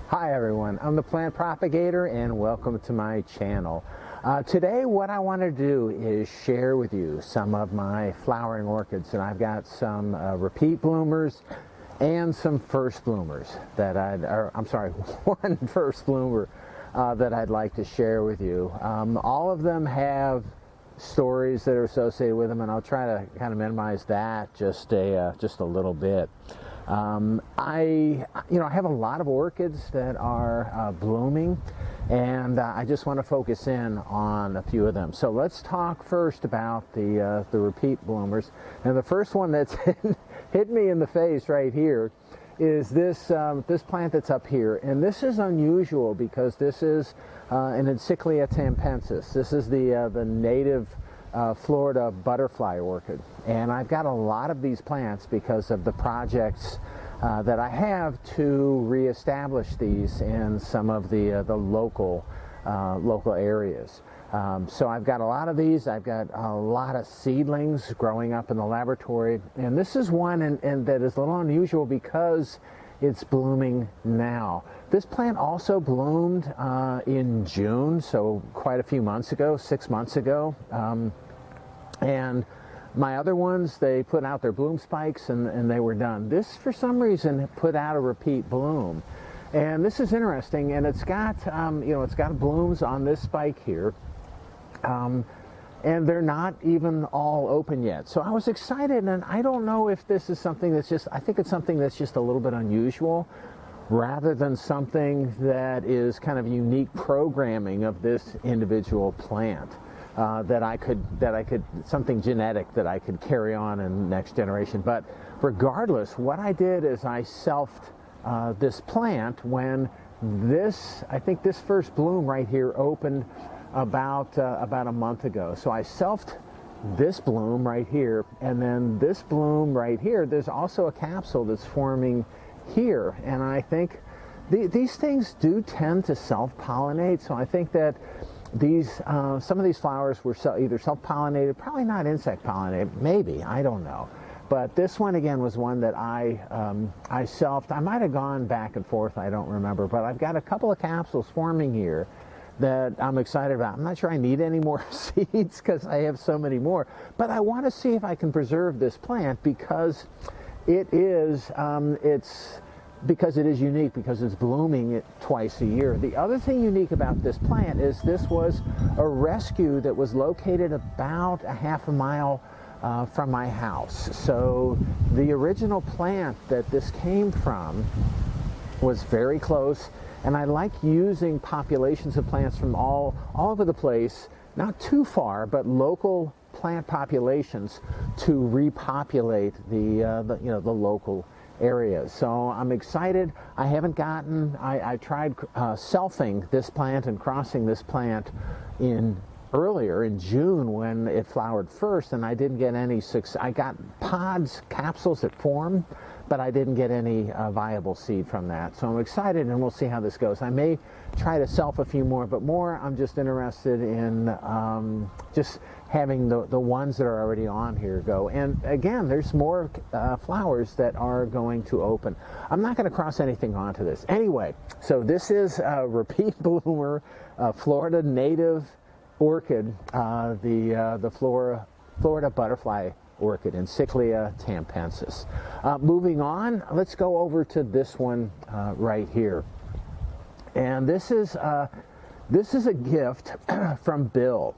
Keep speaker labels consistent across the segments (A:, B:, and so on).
A: Hi everyone, I'm the plant propagator and welcome to my channel. Today what I want to do is share with you some of my flowering orchids, and I've got some repeat bloomers and some first bloomers that one first bloomer that I'd like to share with you. All of them have stories that are associated with them, and I'll try to kind of minimize that just a little bit. I have a lot of orchids that are blooming, and I just want to focus in on a few of them. So let's talk first about the repeat bloomers. And the first one that's hit me in the face right here is this plant that's up here. And this is unusual because this is an Cattleya tampensis. This is the native Florida butterfly orchid, and I've got a lot of these plants because of the projects that I have to reestablish these in some of the local areas. So I've got a lot of these. I've got a lot of seedlings growing up in the laboratory, and this is one and that is a little unusual because it's blooming now. This plant also bloomed in June, so quite a few months ago, 6 months ago. And my other ones, they put out their bloom spikes and they were done. This, for some reason, put out a repeat bloom. And this is interesting, and it's got, it's got blooms on this spike here. And they're not even all open yet. So I was excited, and I don't know if this is something that's I think it's something that's just a little bit unusual rather than something that is kind of unique programming of this individual plant. That I could something genetic that I could carry on in the next generation. But regardless, what I did is I selfed this plant when I think this first bloom right here opened about a month ago. So I selfed this bloom right here, and then this bloom right here. There's also a capsule that's forming here, and I think these things do tend to self-pollinate. So I think that some of these flowers were either self-pollinated, probably not insect-pollinated, maybe, I don't know. But this one again was one that I selfed. I might have gone back and forth, I don't remember, but I've got a couple of capsules forming here that I'm excited about. I'm not sure I need any more seeds because I have so many more, but I want to see if I can preserve this plant because it is unique, because it's blooming twice a year. The other thing unique about this plant is this was a rescue that was located about a half a mile from my house. So the original plant that this came from was very close, and I like using populations of plants from all over the place, not too far, but local plant populations to repopulate the local areas. So I'm excited. I tried selfing this plant and crossing this plant earlier in June when it flowered first, and I didn't get any success. I got pods, capsules that form, but I didn't get any viable seed from that. So I'm excited, and we'll see how this goes. I may try to self a few more, but I'm just interested in just having the ones that are already on here go. And again, there's more flowers that are going to open. I'm not going to cross anything onto this. Anyway, so this is a repeat bloomer, Florida native orchid, the Florida butterfly orchid, in Cattleya tampensis. Moving on, let's go over to this one right here. And this is a gift from Bill.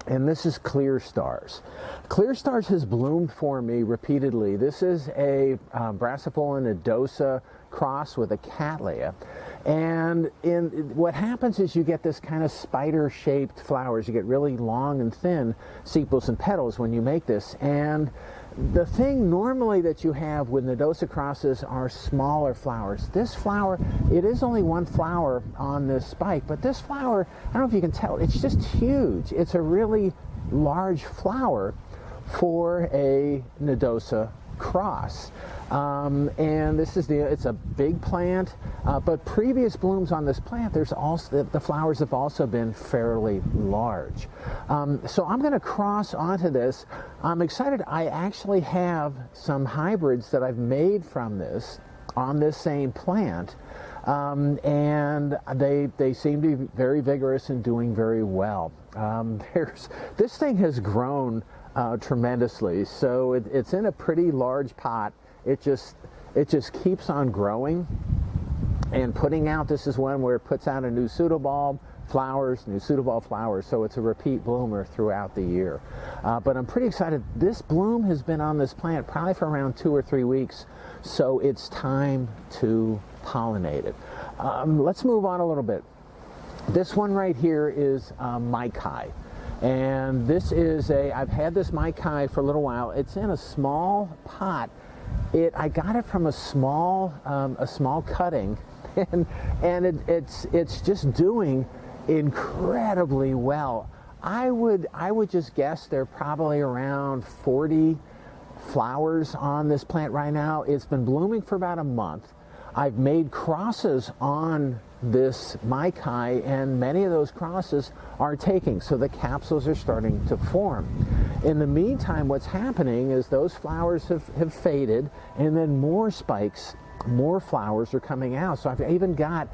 A: And this is Clear Stars. Clear Stars has bloomed for me repeatedly. This is a Brassavola nodosa cross with a Cattleya. And what happens is you get this kind of spider-shaped flowers. You get really long and thin sepals and petals when you make this. And the thing normally that you have with nodosa crosses are smaller flowers. This flower, it is only one flower on this spike, but this flower, I don't know if you can tell, it's just huge. It's a really large flower for a nodosa cross. And this is it's a big plant, but previous blooms on this plant, the flowers have also been fairly large. So I'm going to cross onto this. I'm excited. I actually have some hybrids that I've made from this on this same plant. and they seem to be very vigorous and doing very well. This thing has grown tremendously, so it's in a pretty large pot. It just keeps on growing and putting out. This is one where it puts out a new pseudobulb, flowers, new pseudobulb flowers, so it's a repeat bloomer throughout the year. But I'm pretty excited. This bloom has been on this plant probably for around 2 or 3 weeks, so it's time to pollinate it. Let's move on a little bit. This one right here is Maikai, and this is I've had this Maikai for a little while. It's in a small pot. I got it from a small cutting, and it's just doing incredibly well. I would just guess there are probably around 40 flowers on this plant right now. It's been blooming for about a month. I've made crosses on this Maikai, and many of those crosses are taking, so the capsules are starting to form. In the meantime, what's happening is those flowers have faded, and then more spikes, more flowers are coming out. So I've even got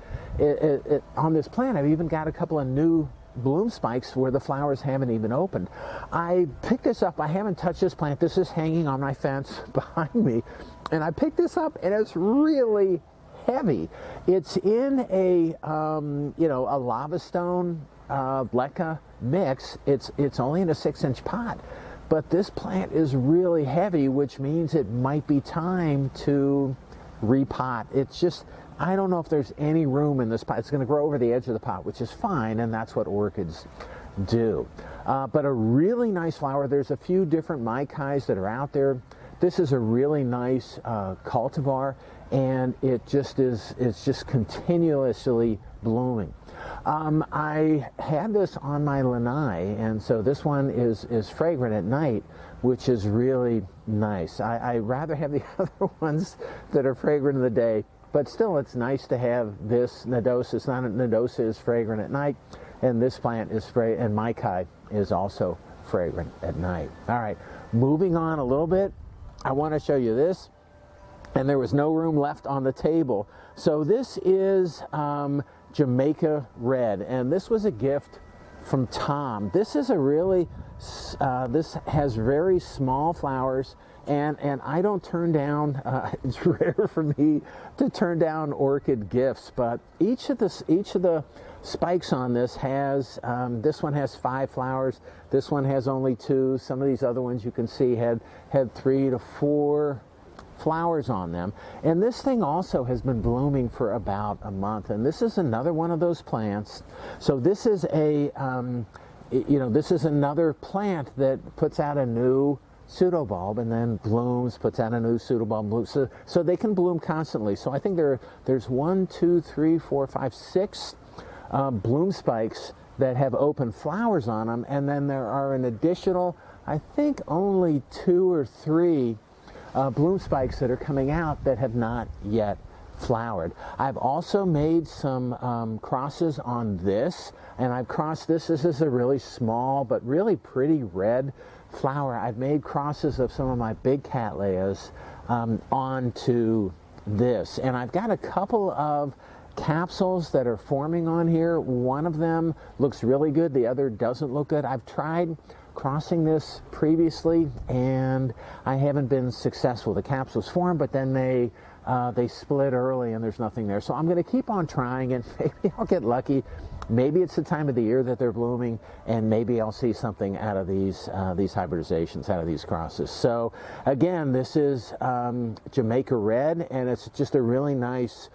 A: on this plant, I've even got a couple of new bloom spikes where the flowers haven't even opened. I picked this up. I haven't touched this plant. This is hanging on my fence behind me, and I picked this up, and it's really heavy. It's in a a lava stone leca mix. It's only in a 6-inch pot, but this plant is really heavy, which means it might be time to repot. It's just, I don't know if there's any room in this pot. It's going to grow over the edge of the pot, which is fine, and that's what orchids do. But a really nice flower. There's a few different Maikais that are out there. This is a really nice cultivar, and it's just continuously blooming. I had this on my lanai, and so this one is fragrant at night, which is really nice. I rather have the other ones that are fragrant in the day, but still it's nice to have this nodosa. Nodosa is fragrant at night, and this plant is fragrant, and Maikai is also fragrant at night. All right, moving on a little bit, I want to show you this, and there was no room left on the table. So this is Jamaica Red, and this was a gift from Tom. This is a really, this has very small flowers, and I don't turn down, it's rare for me to turn down orchid gifts, but each of the spikes on this has, this one has 5 flowers, this one has only 2, some of these other ones you can see had 3 to 4 flowers on them, and this thing also has been blooming for about a month, and this is another one of those plants. So this is this is another plant that puts out a new pseudobulb and then blooms, puts out a new pseudobulb, blooms, so they can bloom constantly. So I think there's 1, 2, 3, 4, 5, 6 bloom spikes that have open flowers on them, and then there are an additional, I think only 2 or 3 bloom spikes that are coming out that have not yet flowered. I've also made some crosses on this, and I've crossed this. This is a really small but really pretty red flower. I've made crosses of some of my big Cattleyas onto this, and I've got a couple of capsules that are forming on here. One of them looks really good, the other doesn't look good. I've tried crossing this previously, and I haven't been successful. The capsules form, but then they split early, and there's nothing there. So I'm going to keep on trying, and maybe I'll get lucky. Maybe it's the time of the year that they're blooming, and maybe I'll see something out of these hybridizations, out of these crosses. So again, this is Jamaica Red, and it's just a really nice,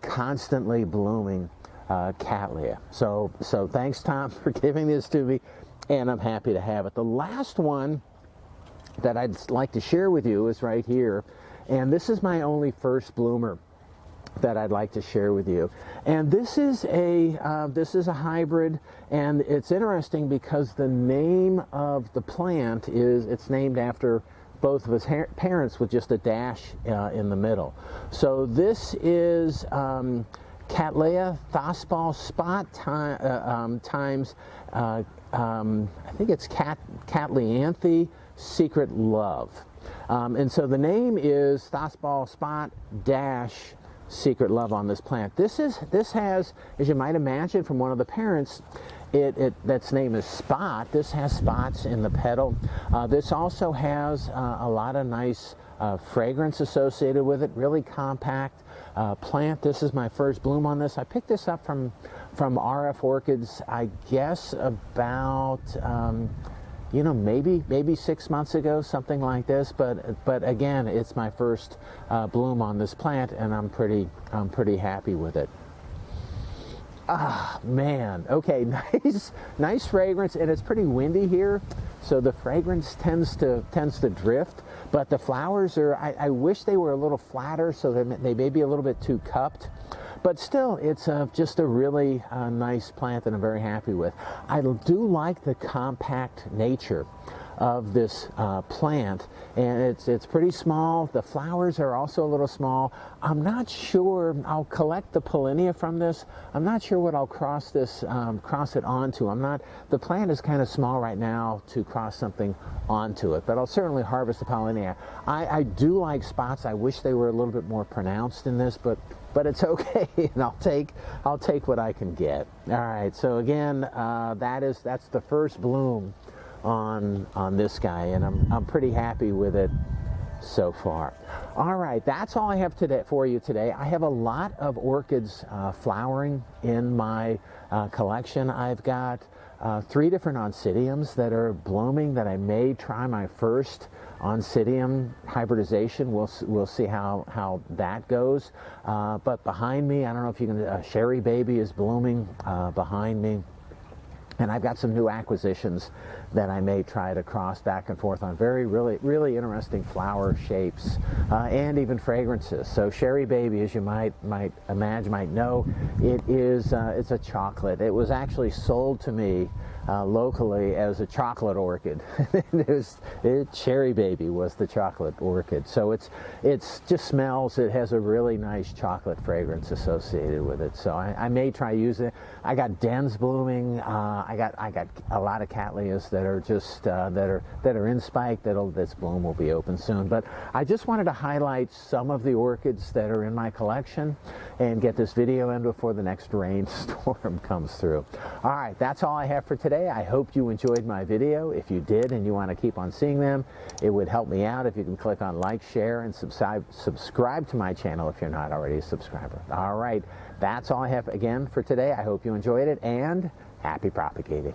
A: constantly blooming Cattleya. So thanks, Tom, for giving this to me, and I'm happy to have it. The last one that I'd like to share with you is right here, and this is my only first bloomer that I'd like to share with you. And this is a hybrid, and it's interesting because the name of the plant it's named after both of his parents with just a dash in the middle. So this is Cattleya Thosball Spot times I think it's Cattleyanthi Secret Love. And so the name is Thosball Spot dash secret love on this plant. This has, as you might imagine from one of the parents, that's name is Spot. This has spots in the petal. This also has a lot of nice fragrance associated with it. Really compact plant. This is my first bloom on this. I picked this up from RF Orchids, I guess about you know, maybe 6 months ago, something like this. But again, it's my first bloom on this plant, and I'm pretty happy with it. Ah, man. Okay, nice fragrance, and it's pretty windy here, so the fragrance tends to drift. But the flowers are, I wish they were a little flatter, so they may be a little bit too cupped. But still, it's just a really nice plant that I'm very happy with. I do like the compact nature of this plant, and it's pretty small. The flowers are also a little small. I'm not sure, I'll collect the pollinia from this. I'm not sure what I'll cross it onto. The plant is kind of small right now to cross something onto it, but I'll certainly harvest the pollinia. I do like spots. I wish they were a little bit more pronounced in this, but it's okay, and I'll take what I can get. All right, so again, that's the first bloom on this guy, and I'm pretty happy with it so far. All right, that's all I have for you today. I have a lot of orchids flowering in my collection. I've got 3 different oncidiums that are blooming that I may try my first oncidium hybridization. We'll see how that goes. But behind me, I don't know if you can, Sherry Baby is blooming behind me. And I've got some new acquisitions that I may try to cross back and forth on really interesting flower shapes and even fragrances. So Sherry Baby, as you might know, it's a chocolate. It was actually sold to me locally as a chocolate orchid. Cherry Baby was the chocolate orchid. So it just smells. It has a really nice chocolate fragrance associated with it. So I may try using it. I got dens blooming. I got a lot of Cattleyas that are just that are in spike. This bloom will be open soon. But I just wanted to highlight some of the orchids that are in my collection and get this video in before the next rainstorm comes through. All right, that's all I have for today. I hope you enjoyed my video. If you did and you want to keep on seeing them, it would help me out if you can click on like, share, and subscribe to my channel if you're not already a subscriber. All right, that's all I have again for today. I hope you enjoyed it, and happy propagating.